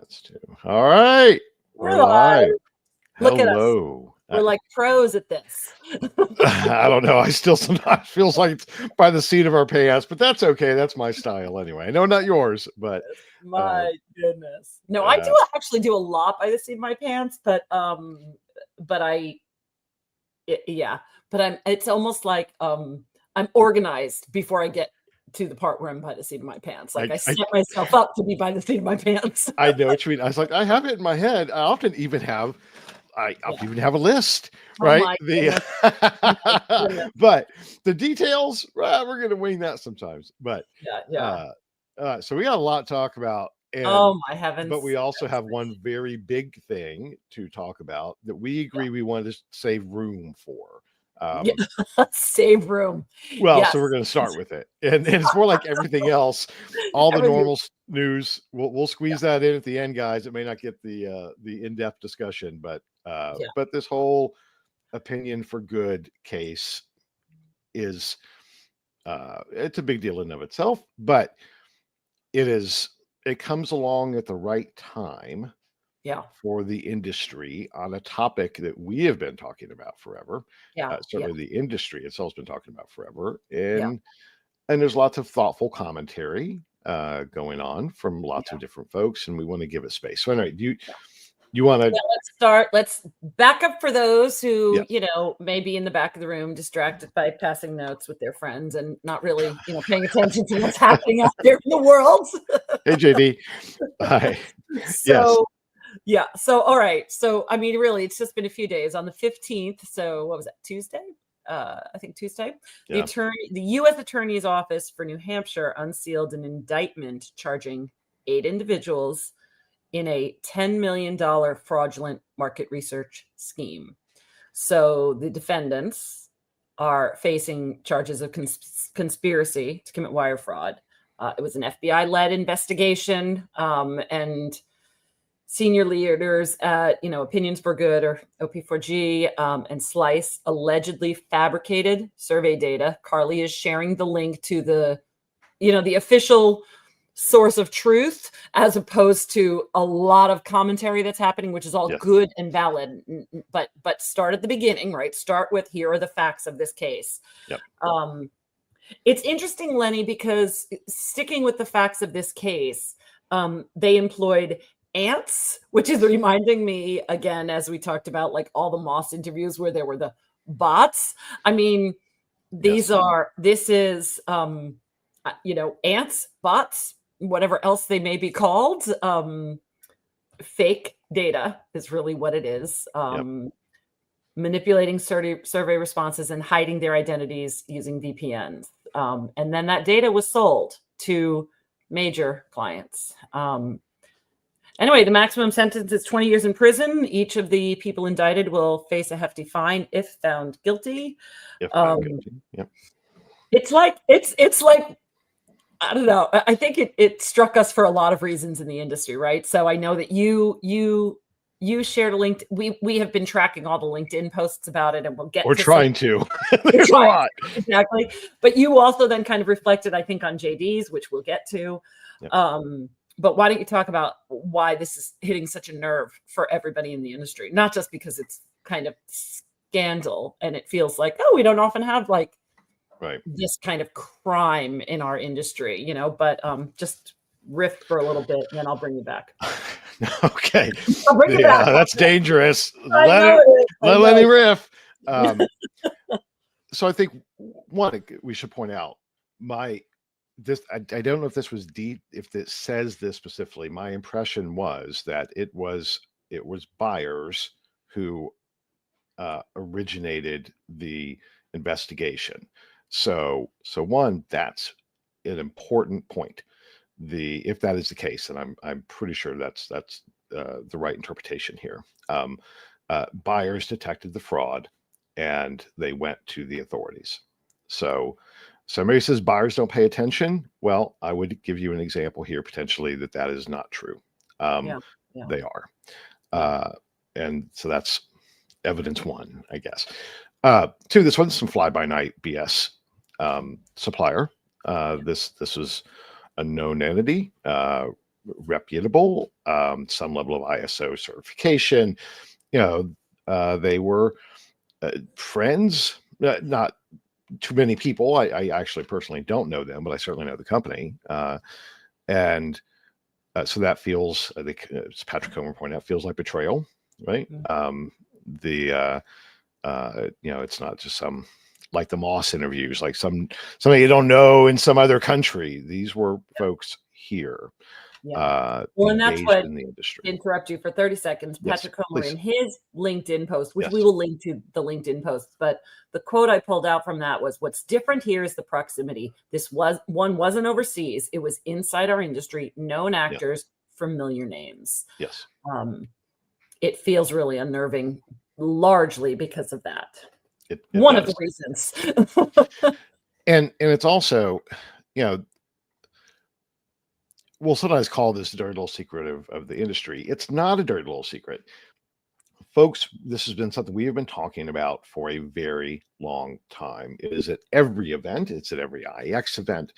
That's two. All right. We're live. Look at us. Hello. We're like pros at this. I don't know. I still sometimes feels like it's by the seat of our pants, but that's okay. That's my style anyway. No, not yours, but my goodness. No, I do actually do a lot by the seat of my pants, but it's almost like I'm organized before I get to the part where I'm by the seat of my pants. Like I set myself up to be by the seat of my pants. I know what you mean. I was like, I have it in my head. I often even have even have a list, right? But the details, we're gonna wing that sometimes. But so we got a lot to talk about. And, oh my heavens! But we also have one very big thing to talk about that we agree we want to save room for. Save room. Well, so we're going to start with it, and it's more like everything else. All the normal news, we'll squeeze that in at the end, guys. It may not get the in-depth discussion, but this whole opinion for good case is it's a big deal in and of itself, but it comes along at the right time. For the industry on a topic that we have been talking about forever. Certainly the industry itself has been talking about forever. And there's lots of thoughtful commentary going on from lots of different folks, and we want to give it space. So anyway, you want to let's start. Let's back up for those who, may be in the back of the room distracted by passing notes with their friends and not really, paying attention to what's happening out there in the world. Hey JD. Hi. So, all right. So, I mean, really, it's just been a few days. On the 15th, so what was that, Tuesday? I think Tuesday. The U.S. Attorney's Office for New Hampshire unsealed an indictment charging 8 individuals in a $10 million fraudulent market research scheme. So the defendants are facing charges of conspiracy to commit wire fraud. It was an FBI-led investigation, and senior leaders at, Opinions for Good or OP4G and Slice allegedly fabricated survey data. Carly is sharing the link to the official source of truth, as opposed to a lot of commentary that's happening, which is all good and valid. But start at the beginning, right? Start with, here are the facts of this case. It's interesting, Lenny, because sticking with the facts of this case, they employed ants, which is reminding me again, as we talked about, like all the Moss interviews where there were the bots. I mean, this is, ants, bots, whatever else they may be called. Fake data is really what it is. Manipulating survey responses and hiding their identities using VPNs. And then that data was sold to major clients. Anyway, the maximum sentence is 20 years in prison. Each of the people indicted will face a hefty fine if found guilty. It's like I don't know. I think it struck us for a lot of reasons in the industry, right? So I know that you shared a link. We have been tracking all the LinkedIn posts about it, and we'll get. We're trying to. There's a lot. Exactly. But you also then kind of reflected, I think, on JD's, which we'll get to. But why don't you talk about why this is hitting such a nerve for everybody in the industry? Not just because it's kind of scandal and it feels like, we don't often have this kind of crime in our industry, but just riff for a little bit and then I'll bring you back. Okay. I'll bring you back. That's dangerous. Let Lenny riff. So I think we should point out I don't know if this was deep, if it says this specifically. My impression was that it was buyers who originated the investigation. So one, that's an important point. If that is the case, and I'm pretty sure that's the right interpretation here. Buyers detected the fraud and they went to the authorities. So somebody says buyers don't pay attention. Well, I would give you an example here, potentially, that is not true. They are. And so that's evidence one, I guess. Two, this one's some fly-by-night BS. Supplier. This was a known entity, reputable, some level of ISO certification. They were friends, not too many people. I actually personally don't know them, but I certainly know the company. And so that feels, I think, as Patrick Comer pointed out, feels like betrayal, right? It's not just some, like the Moss interviews, like somebody you don't know in some other country. These were folks here, and that's engaged what, in the industry. Interrupt you for 30 seconds. Yes, Patrick Comer please. in his LinkedIn post, which Yes. we will link to the LinkedIn posts, but the quote I pulled out from that was, "What's different here is the proximity. This wasn't overseas. It was inside our industry, known actors, familiar names." Yes. It feels really unnerving, largely because of that. It One of does. the reasons. And it's also, we'll sometimes call this dirty little secret of the industry. It's not a dirty little secret. Folks, this has been something we have been talking about for a very long time. It is at every event. It's at every IEX event,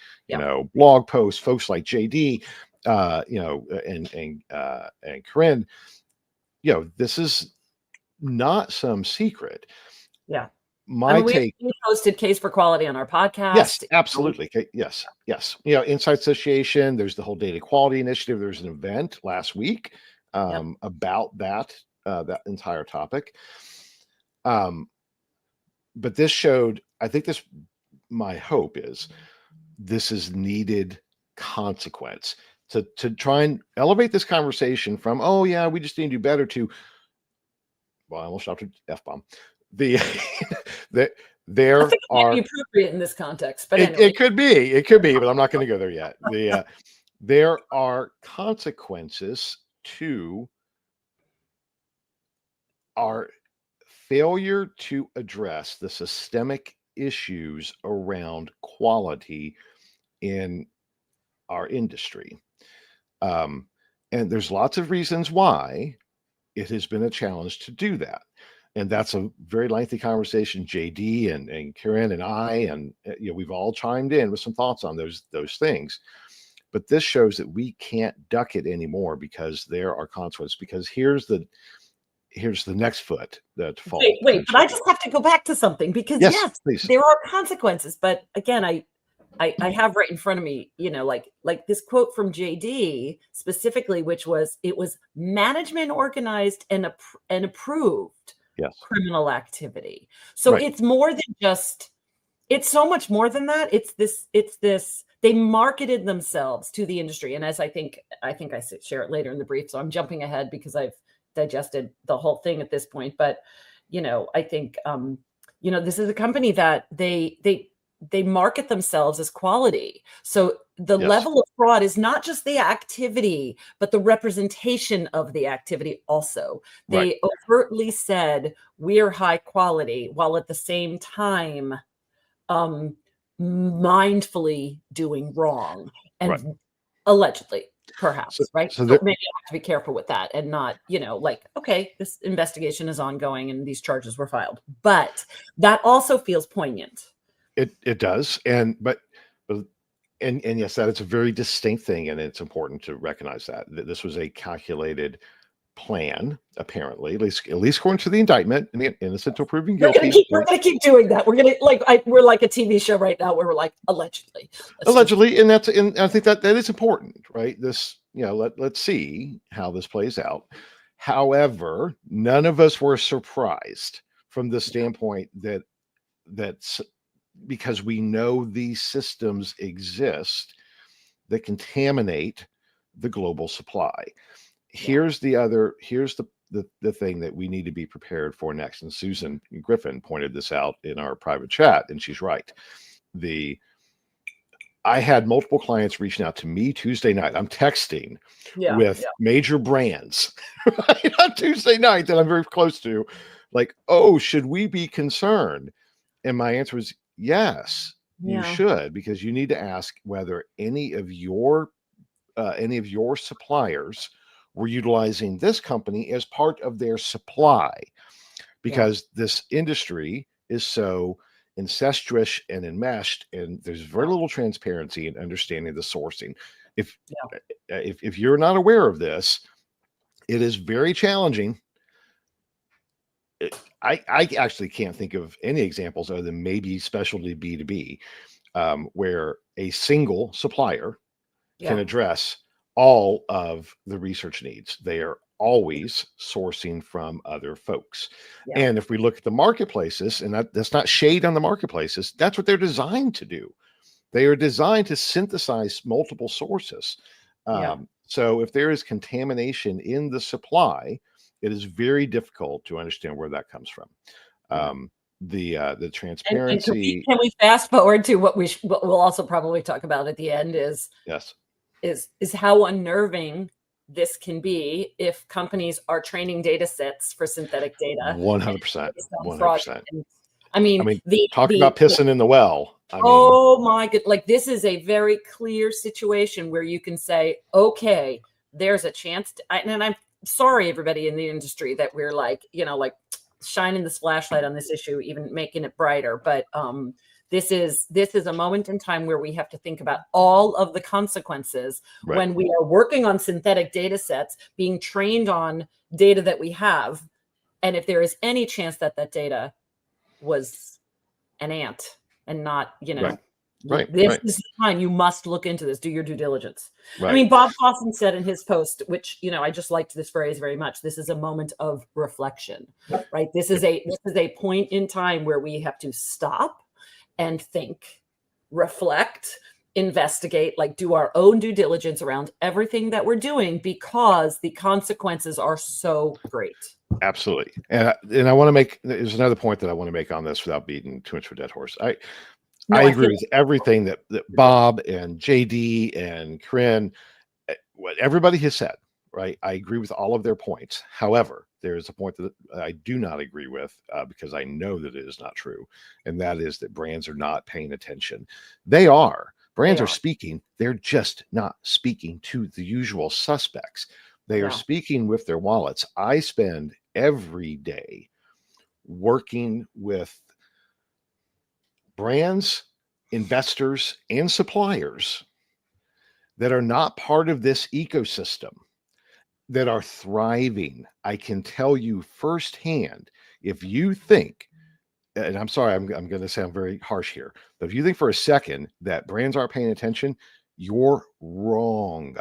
blog posts, folks like JD, and Karine, this is not some secret. Yeah. My take. We posted Case for Quality on our podcast. Yes, absolutely. Yes. Inside Association, there's the whole data quality initiative. There's an event last week about that entire topic. But this showed, I think my hope is this is needed consequence to try and elevate this conversation from, oh yeah, we just need to do better, to, well, I almost dropped an F-bomb. There I think it are, might be appropriate in this context, but anyway. It could be, but I'm not going to go there yet. There are consequences to our failure to address the systemic issues around quality in our industry. And there's lots of reasons why it has been a challenge to do that. And that's a very lengthy conversation. JD and Karine and I, and we've all chimed in with some thoughts on those things. But this shows that we can't duck it anymore, because there are consequences. Because here's the next foot that falls. Wait, but I just have to go back to something, because yes, there are consequences. But again, I have right in front of me, like this quote from JD specifically, which was, it was management organized and approved criminal activity. So it's more than just, it's so much more than that. It's this, they marketed themselves to the industry. And as I think I share it later in the brief, so I'm jumping ahead because I've digested the whole thing at this point. But, I think, this is a company that they market themselves as quality. So the level of fraud is not just the activity, but the representation of the activity also. They overtly said, we're high quality, while at the same time mindfully doing wrong, and allegedly, perhaps, right? So maybe I have to be careful with that, and not, okay, this investigation is ongoing and these charges were filed. But that also feels poignant. It does. And yes, that it's a very distinct thing, and it's important to recognize that this was a calculated plan, apparently, at least according to the indictment, and the innocent until proven guilty. We're gonna keep doing that. We're gonna we're like a TV show right now where we're like, allegedly, and I think that is important, right? This, let's see how this plays out. However, none of us were surprised from the standpoint that's because we know these systems exist that contaminate the global supply. Here's the thing that we need to be prepared for next. And Susan Griffin pointed this out in our private chat, and she's right. I had multiple clients reaching out to me Tuesday night. I'm texting with major brands on Tuesday night that I'm very close to, like, oh, should we be concerned? And my answer was yes, you should, because you need to ask whether any of your suppliers were utilizing this company as part of their supply, because this industry is so incestuous and enmeshed, and there's very little transparency in understanding the sourcing. If you're not aware of this, it is very challenging. I actually can't think of any examples other than maybe specialty B2B, where a single supplier can address all of the research needs. They are always sourcing from other folks. And if we look at the marketplaces, and that's not shade on the marketplaces, that's what they're designed to do. They are designed to synthesize multiple sources. So if there is contamination in the supply, it is very difficult to understand where that comes from. The transparency. And can we fast forward to what we'll also probably talk about at the end is how unnerving this can be if companies are training data sets for synthetic data. 100%. 100%. I mean, talk about pissing in the well. My God. Like, this is a very clear situation where you can say, okay, there's a chance and I'm sorry, everybody in the industry, that we're like shining this flashlight on this issue, even making it brighter. But this is a moment in time where we have to think about all of the consequences when we are working on synthetic data sets, being trained on data that we have. And if there is any chance that data was an ant and not, this is the time you must look into this, do your due diligence. I mean, Bob Fawson said in his post, which, I just liked this phrase very much. This is a moment of reflection, right? This is a point in time where we have to stop and think, reflect, investigate, do our own due diligence around everything that we're doing, because the consequences are so great. Absolutely. And I want to make, there's another point that I want to make on this without beating too much of a dead horse. I agree with everything that Bob and JD and Karine, what everybody has said, right? I agree with all of their points. However, there is a point that I do not agree with because I know that it is not true. And that is that brands are not paying attention. They are. Brands are speaking. They're just not speaking to the usual suspects. They are speaking with their wallets. I spend every day working with brands, investors, and suppliers that are not part of this ecosystem, that are thriving. I can tell you firsthand, if you think, and I'm sorry, I'm going to sound very harsh here, but if you think for a second that brands aren't paying attention, you're wrong,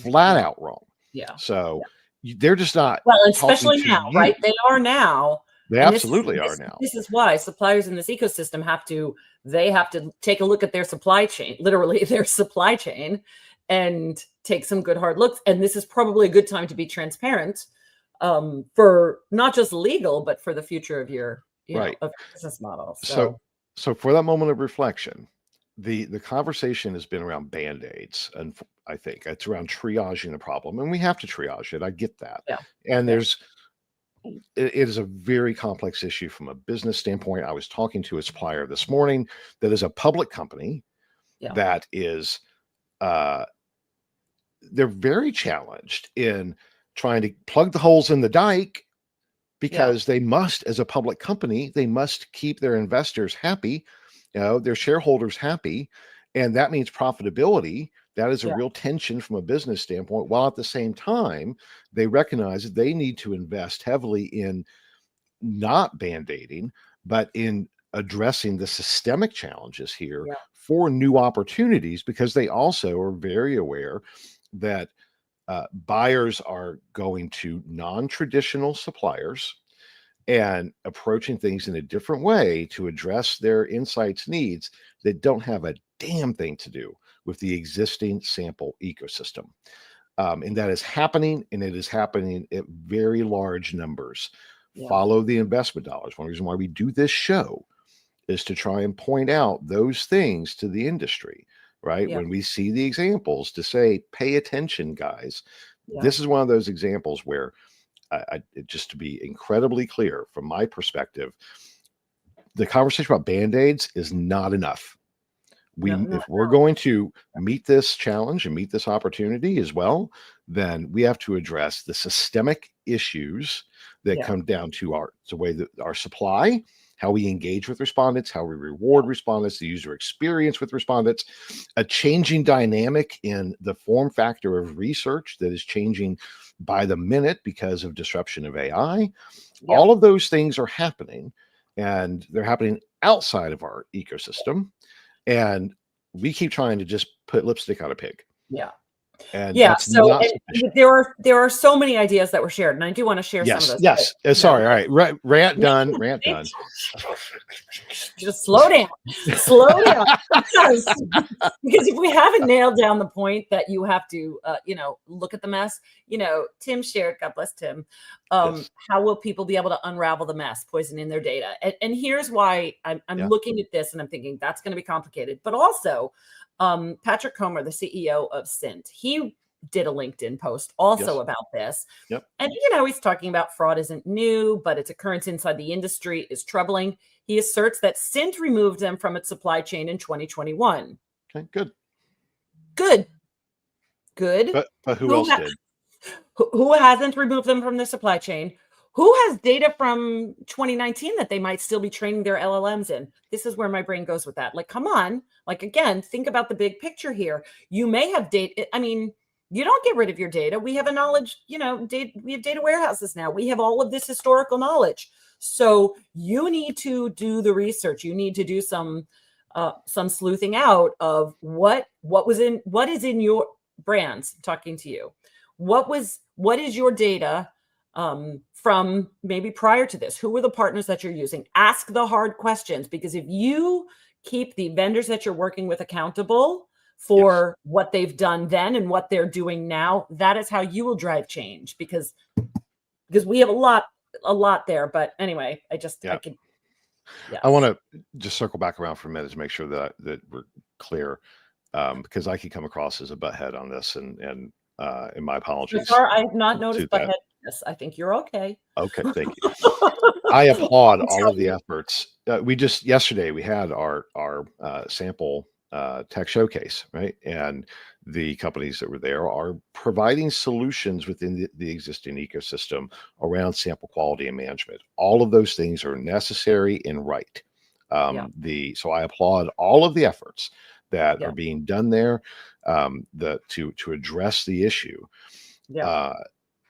flat out wrong. So they're just not. Well, especially now, right? They are now. They absolutely are now. This is why suppliers in this ecosystem have to take a look at their supply chain, literally their supply chain, and take some good hard looks. And this is probably a good time to be transparent for not just legal, but for the future of your of business model. So for that moment of reflection, the conversation has been around Band-Aids, and I think it's around triaging the problem, and we have to triage it. I get that. And it is a very complex issue from a business standpoint. I was talking to a supplier this morning that is a public company that is, they're very challenged in trying to plug the holes in the dike, because they must, as a public company, they must keep their investors happy, their shareholders happy. And that means profitability. That is a real tension from a business standpoint, while at the same time, they recognize that they need to invest heavily in not band-aiding, but in addressing the systemic challenges here for new opportunities, because they also are very aware that buyers are going to non-traditional suppliers and approaching things in a different way to address their insights needs that don't have a damn thing to do with the existing sample ecosystem. And that is happening, and it is happening at very large numbers. Follow the investment dollars. One reason why we do this show is to try and point out those things to the industry, right? When we see the examples, to say, pay attention, guys. This is one of those examples where, just to be incredibly clear from my perspective, the conversation about Band-Aids is not enough. If we're going to meet this challenge and meet this opportunity as well, then we have to address the systemic issues that come down to the way that our supply how we engage with respondents, how we reward respondents, the user experience with respondents, a changing dynamic in the form factor of research that is changing by the minute because of disruption of AI. Yeah. All of those things are happening, and they're happening outside of our ecosystem. And we keep trying to just put lipstick on a pig. Yeah. And Yeah. that's So not there are so many ideas that were shared, and I do want to share some of those. Yes. Sorry. All right. Rant done. Rant done. Just slow down. Slow down. Because if we haven't nailed down the point that you have to, look at the mess, Tim shared, God bless Tim. Yes. How will people be able to unravel the mess, poisoning their data? And here's why I'm looking at this and I'm thinking that's going to be complicated. But also, Patrick Comer, the CEO of Cint, he did a LinkedIn post also about this. Yep. And, he's talking about fraud isn't new, but its occurrence inside the industry is troubling. He asserts that Cint removed them from its supply chain in 2021. Okay, good. But who else did? Who hasn't removed them from the supply chain? Who has data from 2019 that they might still be training their LLMs in? This is where my brain goes with that. Like, come on. Like, again, think about the big picture here. You may have data. I mean, you don't get rid of your data. We have a knowledge, we have data warehouses now. We have all of this historical knowledge. So you need to do the research. You need to do some sleuthing out of what is in your brands. Talking to you, what is your data from maybe prior to this? Who were the partners that you're using? Ask the hard questions, because if you keep the vendors that you're working with accountable for what they've done then and what they're doing now, that is how you will drive change, because we have a lot there. But anyway, I want to just circle back around for a minute to make sure that we're clear, because I could come across as a butthead on this, and my apologies. So far, I have not noticed butthead. Yes, I think you're okay. Okay, thank you. I applaud all of the efforts. Yesterday we had our sample tech showcase, right? And the companies that were there are providing solutions within the existing ecosystem around sample quality and management. All of those things are necessary and right. So I applaud all of the efforts that are being done there to address the issue.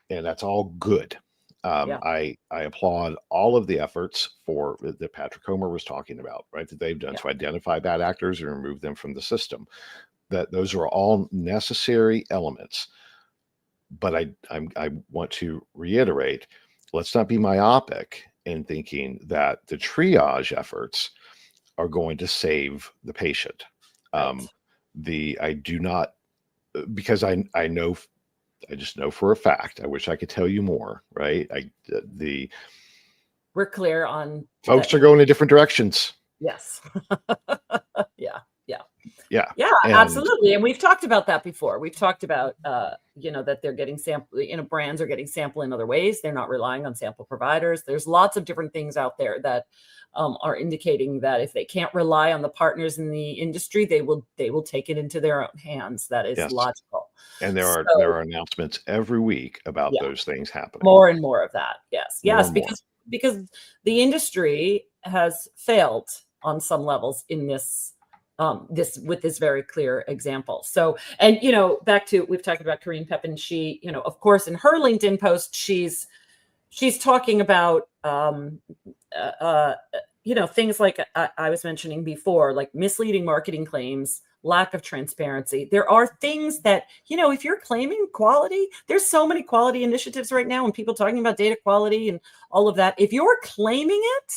And that's all good. I applaud all of the efforts that Patrick Comer was talking about, right? That they've done to identify bad actors and remove them from the system. That those are all necessary elements. But I want to reiterate, let's not be myopic in thinking that the triage efforts are going to save the patient. I do not, because I just know for a fact. I wish I could tell you more, right? We're clear on folks are going in different directions. Yes. Yeah, absolutely. And we've talked about that before. We've talked about, that they're getting sample, brands are getting sample in other ways. They're not relying on sample providers. There's lots of different things out there that are indicating that if they can't rely on the partners in the industry, they will take it into their own hands. That is logical. And there are announcements every week about those things happening. More and more of that. Yes, because the industry has failed on some levels in this with this very clear example. So, and back to, we've talked about Karine Pepin. She, of course, in her LinkedIn post, she's talking about things like I was mentioning before, like misleading marketing claims, lack of transparency. There are things that, if you're claiming quality, there's so many quality initiatives right now and people talking about data quality and all of that. If you're claiming it,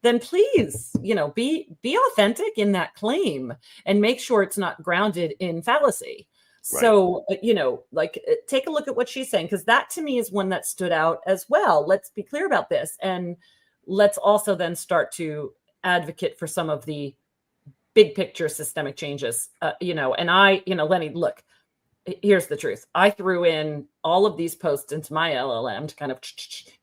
then please, be authentic in that claim and make sure it's not grounded in fallacy. Right. So, take a look at what she's saying, because that to me is one that stood out as well. Let's be clear about this. And let's also then start to advocate for some of the big picture systemic changes, and Lenny, look, here's the truth. I threw in all of these posts into my LLM to kind of,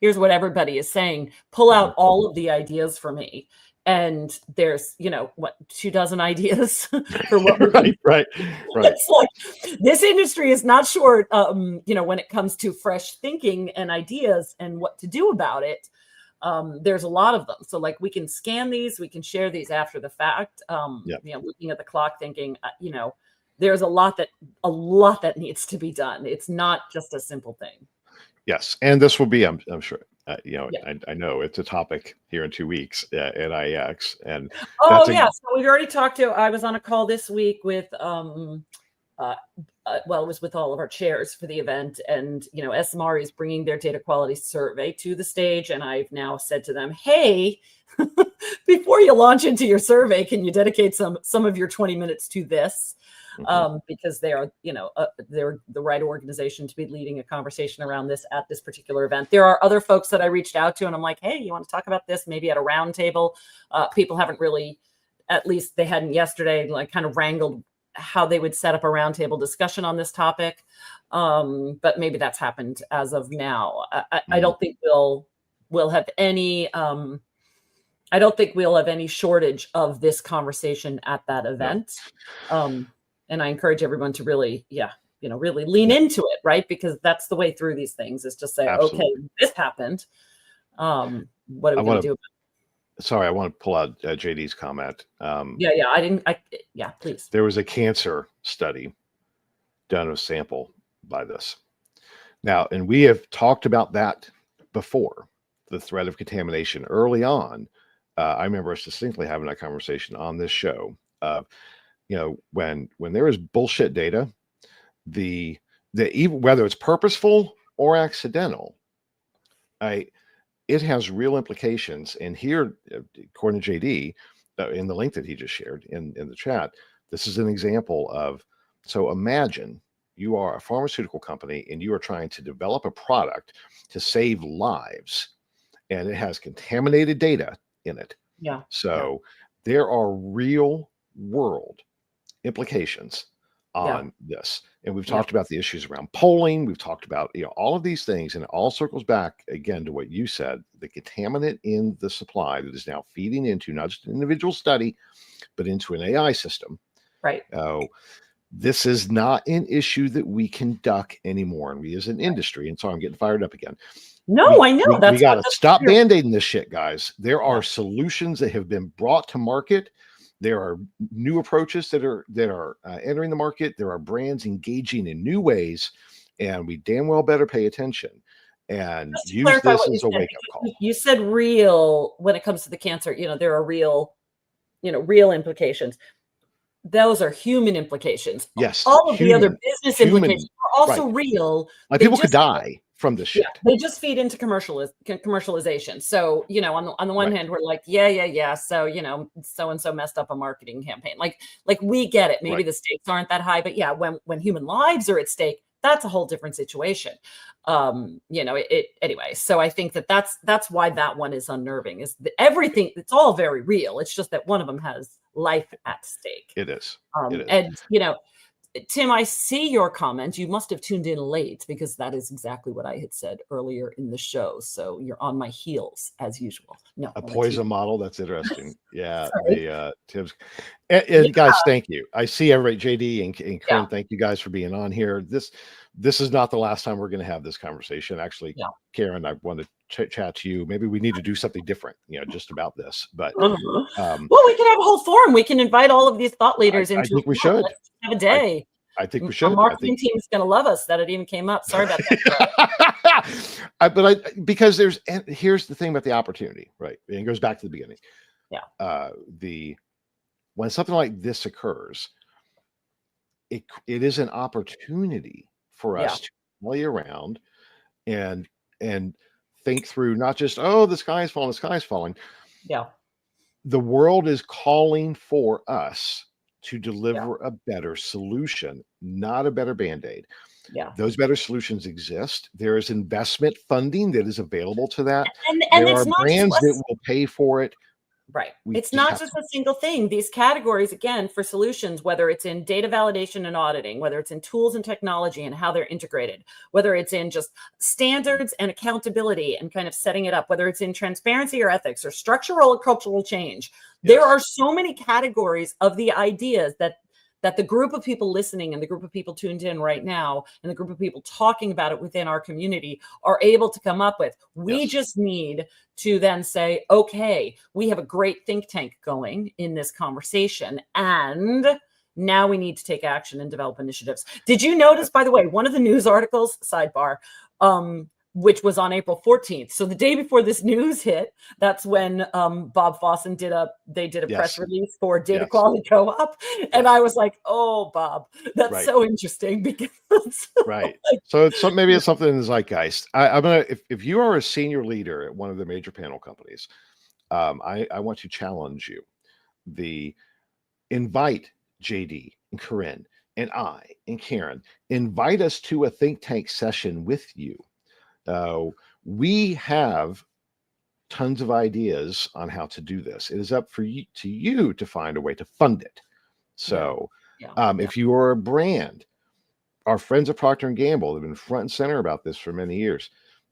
here's what everybody is saying, pull out all of the ideas for me. And there's, 24 ideas for what right. It's like, this industry is not short, when it comes to fresh thinking and ideas and what to do about it. There's a lot of them. So like we can scan these, we can share these after the fact. Looking at the clock thinking, there's a lot that needs to be done. It's not just a simple thing. Yes. And this will be, I'm sure, I know it's a topic here in 2 weeks at IX. And so we've already talked to, I was on a call this week with, it was with all of our chairs for the event, and SMR is bringing their data quality survey to the stage, and I've now said to them, hey, before you launch into your survey, can you dedicate some of your 20 minutes to this? Because they are, they're the right organization to be leading a conversation around this at this particular event. There are other folks that I reached out to, and I'm like, hey, you want to talk about this maybe at a round table? People haven't really, at least they hadn't yesterday, like kind of wrangled how they would set up a roundtable discussion on this topic. But maybe that's happened as of now. I don't think we'll have any, I don't think we'll have any shortage of this conversation at that event. No. And I encourage everyone to really, really lean into it, right? Because that's the way through these things, is just say, okay, this happened. What are we going to do? Sorry, I want to pull out JD's comment. Please. There was a cancer study done a sample by this. Now, and we have talked about that before, the threat of contamination early on. I remember us distinctly having that conversation on this show. When there is bullshit data, even whether it's purposeful or accidental, it has real implications. And here, according to JD, in the link that he just shared in the chat, this is an example of, so imagine you are a pharmaceutical company and you are trying to develop a product to save lives, and it has contaminated data in it. Yeah. So there are real world implications on this. And we've talked about the issues around polling. We've talked about, all of these things, and it all circles back again to what you said, the contaminant in the supply that is now feeding into not just an individual study, but into an AI system. Right. This is not an issue that we can duck anymore. And we as an industry, and so I'm getting fired up again. No, I know. We got to stop band-aiding this shit, guys. There are solutions that have been brought to market. There are new approaches that are entering the market. There are brands engaging in new ways, and we damn well better pay attention and use this as a wake-up call. You said real when it comes to the cancer. There are real implications. Those are human implications. Yes. All of the other business implications are also real. Like people could die from this shit. They just feed into commercialization. So, on the one hand, we're like, so, so-and-so messed up a marketing campaign. Like we get it. Maybe the stakes aren't that high, but when human lives are at stake, that's a whole different situation. Anyway. So I think that's why that one is unnerving, is that everything, it's all very real. It's just that one of them has life at stake. It is. And, Tim, I see your comment. You must have tuned in late, because that is exactly what I had said earlier in the show. So you're on my heels as usual. No, a poison model. That's interesting. Yeah. Tim's and guys, thank you. I see everybody, JD and Karine, thank you guys for being on here. This is not the last time we're going to have this conversation. Actually, Karen, I want to chat to you. Maybe we need to do something different, just about this. But we can have a whole forum. We can invite all of these thought leaders into. I think we should have a day. I think we should. Our marketing team is going to love us that it even came up. Sorry about that. Because here's the thing about the opportunity, right? And it goes back to the beginning. Yeah. When something like this occurs, it is an opportunity for us to play around and think through, not just, the sky is falling. Yeah. The world is calling for us to deliver a better solution, not a better Band-Aid. Yeah. Those better solutions exist. There is investment funding that is available to that. And there are brands that will pay for it. Right. It's not just a single thing. These categories, again, for solutions, whether it's in data validation and auditing, whether it's in tools and technology and how they're integrated, whether it's in just standards and accountability and kind of setting it up, whether it's in transparency or ethics or structural or cultural change. There are so many categories of the ideas that that the group of people listening and the group of people tuned in right now and the group of people talking about it within our community are able to come up with. We just need to then say, okay, we have a great think tank going in this conversation, and now we need to take action and develop initiatives. Did you notice, by the way, one of the news articles, sidebar, which was on April 14th. So the day before this news hit, that's when Bob Fawson did a press release for Data Quality Co-op. And I was like, oh, Bob, that's so interesting because So maybe it's something in the zeitgeist. I'm gonna, if you are a senior leader at one of the major panel companies, I want to challenge you. Invite JD and Karine and I and Karen, invite us to a think tank session with you. We have tons of ideas on how to do this. It is up for you to find a way to fund it. So if you are a brand, our friends at Procter & Gamble have been front and center about this for many years.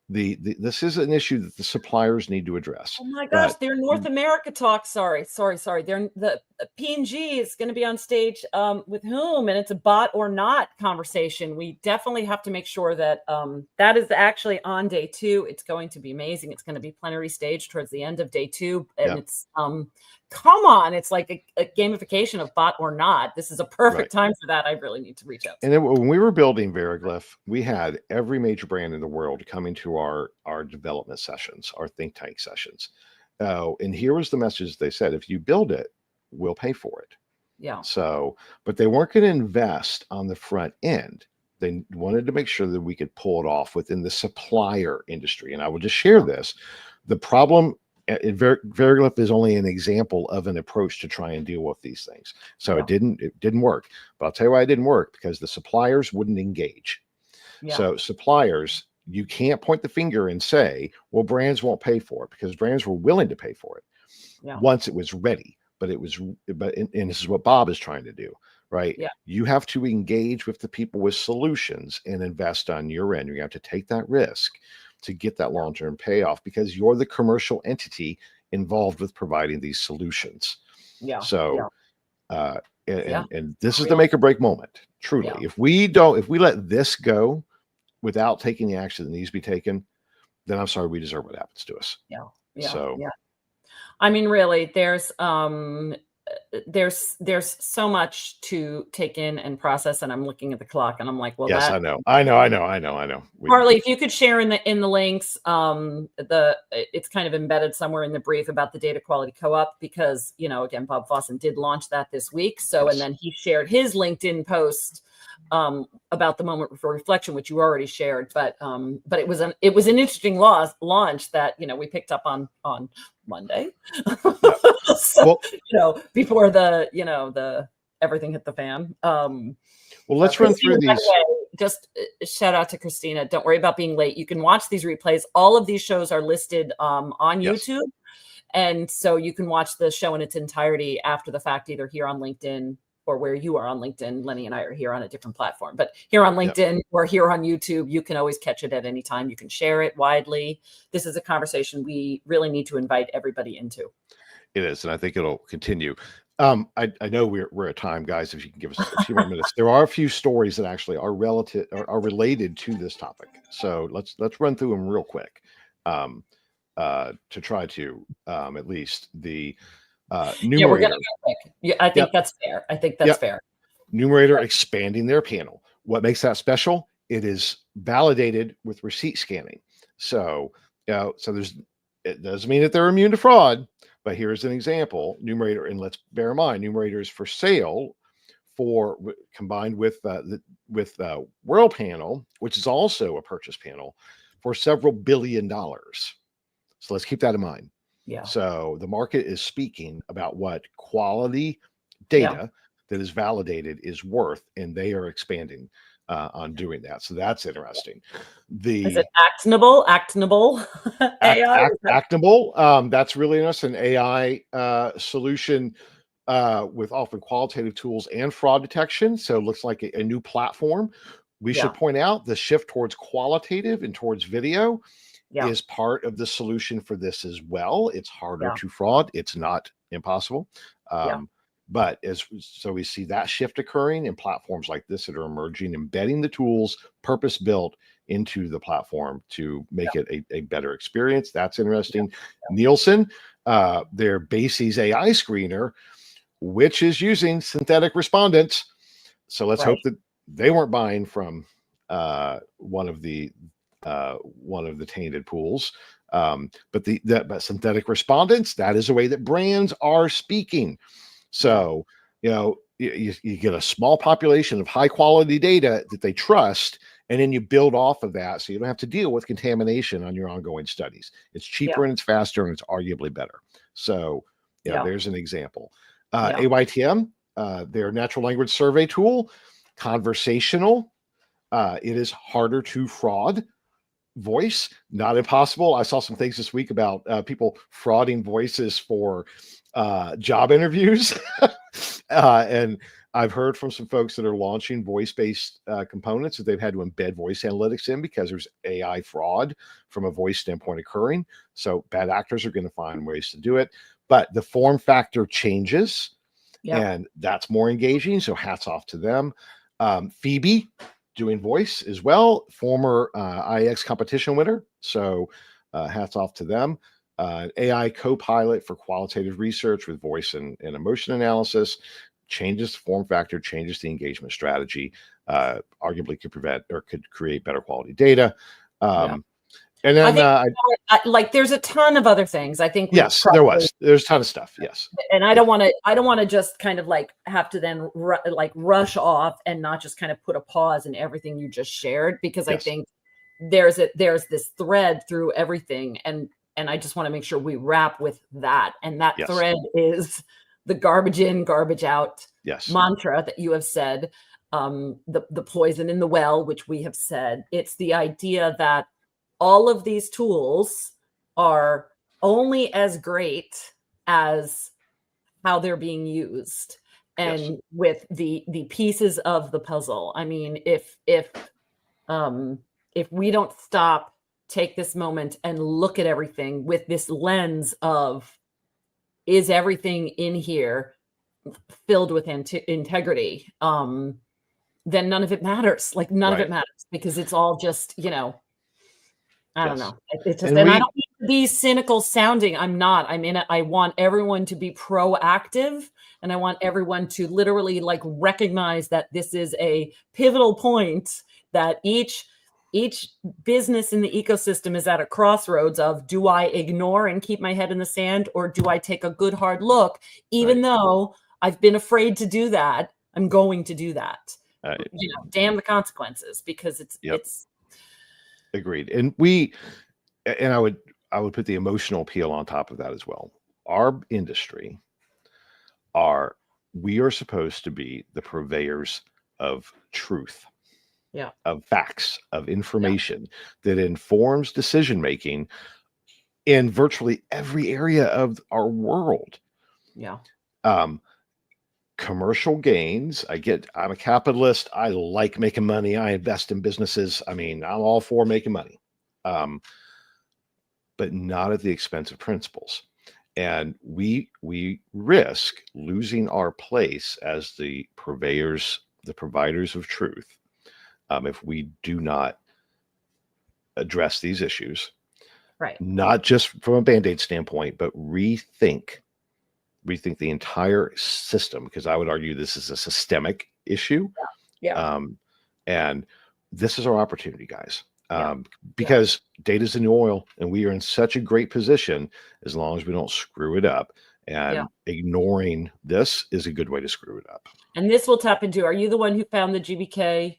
This is an issue that the suppliers need to address. Oh my gosh, they're North America talk. Sorry. They're the P&G is going to be on stage with whom, and it's a bot or not conversation. We definitely have to make sure that that is actually on day 2. It's going to be amazing. It's going to be plenary stage towards the end of day 2, and it's come on, it's like a gamification of bot or not. This is a perfect time for that. I really need to reach out. And then when we were building Veriglyph, we had every major brand in the world coming to our development sessions, our think tank sessions. And here was the message they said: if you build it, we'll pay for it. Yeah. So, but they weren't going to invest on the front end. They wanted to make sure that we could pull it off within the supplier industry. And I will just share this. The problem Veriglyph is only an example of an approach to try and deal with these things. So it didn't work. But I'll tell you why it didn't work: because the suppliers wouldn't engage. So suppliers, you can't point the finger and say, well, brands won't pay for it, because brands were willing to pay for it once it was ready. But and this is what Bob is trying to do, right? You have to engage with the people with solutions and invest on your end. You have to take that risk to get that long-term payoff, because you're the commercial entity involved with providing these solutions. So, and this is the make or break moment, truly. If we let this go without taking the action that needs to be taken, then I'm sorry, we deserve what happens to us. I mean, really, there's so much to take in and process, and I'm looking at the clock and I'm like, well, I know. Harley, if you could share in the links, it's kind of embedded somewhere in the brief about the Data Quality Co-op, because, again, Bob Fawson did launch that this week. So, and then he shared his LinkedIn post about the moment for reflection, which you already shared, but it was an interesting launch that, we picked up on Monday. So, before the everything hit the fan. Well, let's run through these. Just shout out to Christina. Don't worry about being late. You can watch these replays. All of these shows are listed on YouTube. And so you can watch the show in its entirety after the fact, either here on LinkedIn or where you are on LinkedIn. Lenny and I are here on a different platform, but here on LinkedIn or here on YouTube, you can always catch it at any time. You can share it widely. This is a conversation we really need to invite everybody into. It is, and I think it'll continue. I know we're at time, guys. If you can give us a few more minutes, there are a few stories that actually are related to this topic. So let's run through them real quick to try to at least the numerator. We're gonna go quick. I think that's fair. I think that's fair. Numerator expanding their panel. What makes that special? It is validated with receipt scanning. So it doesn't mean that they're immune to fraud. But here's an example: Numerator, and let's bear in mind, Numerator is for sale combined with World Panel, which is also a purchase panel, for several $1 billion. So let's keep that in mind. So the market is speaking about what quality data that is validated is worth, and they are expanding on doing that. So that's interesting. Is it actionable? AI? Actionable. That's really interesting. AI solution with often qualitative tools and fraud detection. So it looks like a new platform. We should point out the shift towards qualitative and towards video is part of the solution for this as well. It's harder to fraud. It's not impossible. But so we see that shift occurring in platforms like this that are emerging, embedding the tools purpose built into the platform to make it a better experience. That's interesting. Nielsen, their Bases AI screener, which is using synthetic respondents. So let's hope that they weren't buying from one of the tainted pools. But synthetic respondents, that is a way that brands are speaking. So, you get a small population of high quality data that they trust, and then you build off of that so you don't have to deal with contamination on your ongoing studies. It's cheaper and it's faster and it's arguably better. So, there's an example. AYTM, their natural language survey tool, conversational. It is harder to fraud voice, not impossible. I saw some things this week about people frauding voices for job interviews. And I've heard from some folks that are launching voice-based components that they've had to embed voice analytics in because there's AI fraud from a voice standpoint occurring. So bad actors are going to find ways to do it. But the form factor changes, and that's more engaging. So hats off to them. Phoebe doing voice as well, former IX competition winner. So hats off to them. AI co-pilot for qualitative research with voice and emotion analysis, changes the form factor, changes the engagement strategy, arguably could prevent or could create better quality data. And then there's a ton of other things. I think there's a ton of stuff. Yes. And I don't want to just kind of have to then rush off and not just kind of put a pause in everything you just shared, because I think there's this thread through everything. And I just want to make sure we wrap with that. And that thread is the garbage in, garbage out mantra that you have said, the poison in the well, which we have said. It's the idea that all of these tools are only as great as how they're being used, and with the pieces of the puzzle. I mean, if we don't stop, take this moment and look at everything with this lens of, is everything in here filled with integrity, then none of it matters. None of it matters, because it's all just, I don't know. It's just, and I don't mean to be cynical sounding. I'm not. I want everyone to be proactive, and I want everyone to literally recognize that this is a pivotal point, that each business in the ecosystem is at a crossroads of, do I ignore and keep my head in the sand, or do I take a good hard look? Even though I've been afraid to do that, I'm going to do that. Damn the consequences, because it's agreed. And I would put the emotional appeal on top of that as well. Our industry we are supposed to be the purveyors of truth, of facts, of information that informs decision making in virtually every area of our world. Commercial gains. I'm a capitalist. I like making money. I invest in businesses. I mean, I'm all for making money, but not at the expense of principles. And we risk losing our place as the providers of truth if we do not address these issues, not just from a Band-Aid standpoint, but rethink the entire system, because I would argue this is a systemic issue. And this is our opportunity, guys, because data is the new oil, and we are in such a great position as long as we don't screw it up. And ignoring this is a good way to screw it up. And this will tap into, are you the one who found the GBK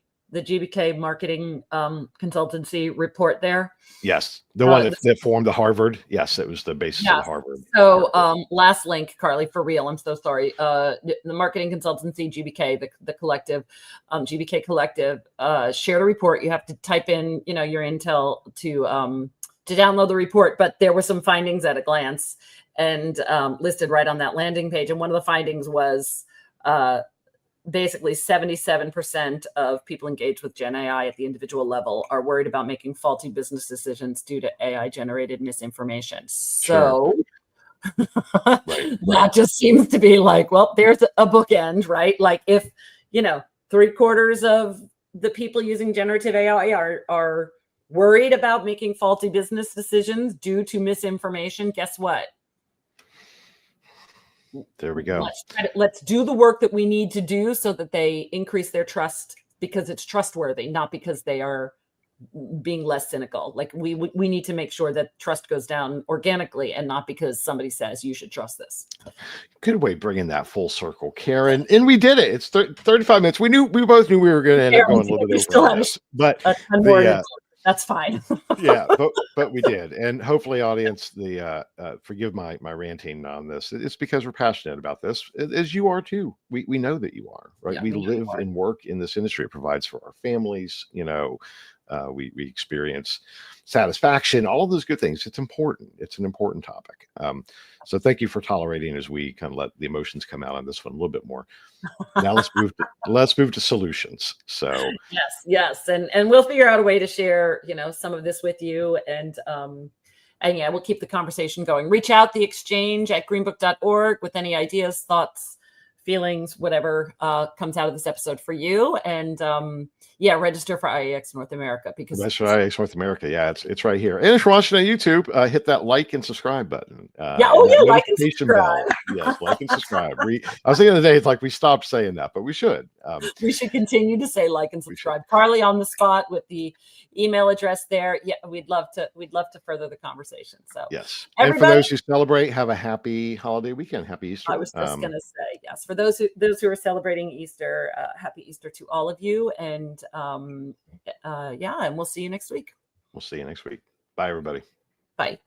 marketing consultancy report there? Yes. The one that formed the Harvard. Yes, it was the basis of the Harvard. So last link, Carly, for real. I'm so sorry. The marketing consultancy, GBK, the collective, GBK collective, shared a report. You have to type in, your intel to download the report, but there were some findings at a glance, and listed right on that landing page. And one of the findings was basically 77% of people engaged with Gen AI at the individual level are worried about making faulty business decisions due to AI generated misinformation. So Right. That just seems to be like, well, there's a bookend, right? Like if, 3/4 of the people using generative AI are worried about making faulty business decisions due to misinformation, guess what? There we go. Let's do the work that we need to do so that they increase their trust because it's trustworthy, not because they are being less cynical. Like we need to make sure that trust goes down organically and not because somebody says you should trust this. Good way bringing that full circle, Karen. And we did it. It's 35 minutes. We both knew we were going to end up going a little bit over on this, but that's fine. Yeah, but we did. And hopefully audience, forgive my ranting on this. It's because we're passionate about this, as you are too. We know that you are, right? Yeah, we live and work in this industry. It provides for our families, we experience satisfaction, all of those good things. It's important. It's an important topic. So thank you for tolerating as we kind of let the emotions come out on this one a little bit more. Now let's move to solutions. So yes, and we'll figure out a way to share, some of this with you, and yeah, we'll keep the conversation going. Reach out the exchange at greenbook.org with any ideas, thoughts, feelings, whatever comes out of this episode for you, and register for IAX North America because that's for IAX North America. Yeah, it's right here. And if you're watching on YouTube, hit that like and subscribe button. Like and subscribe. Yes, like and subscribe. I was thinking the day it's like we stopped saying that, but we should. We should continue to say like and subscribe. Carly on the spot with the email address there. Yeah, we'd love to further the conversation. So yes, and for those who celebrate, have a happy holiday weekend. Happy Easter. I was just gonna say yes. For those who are celebrating Easter, happy Easter to all of you, and and we'll see you next week. We'll see you next week. Bye, everybody. Bye.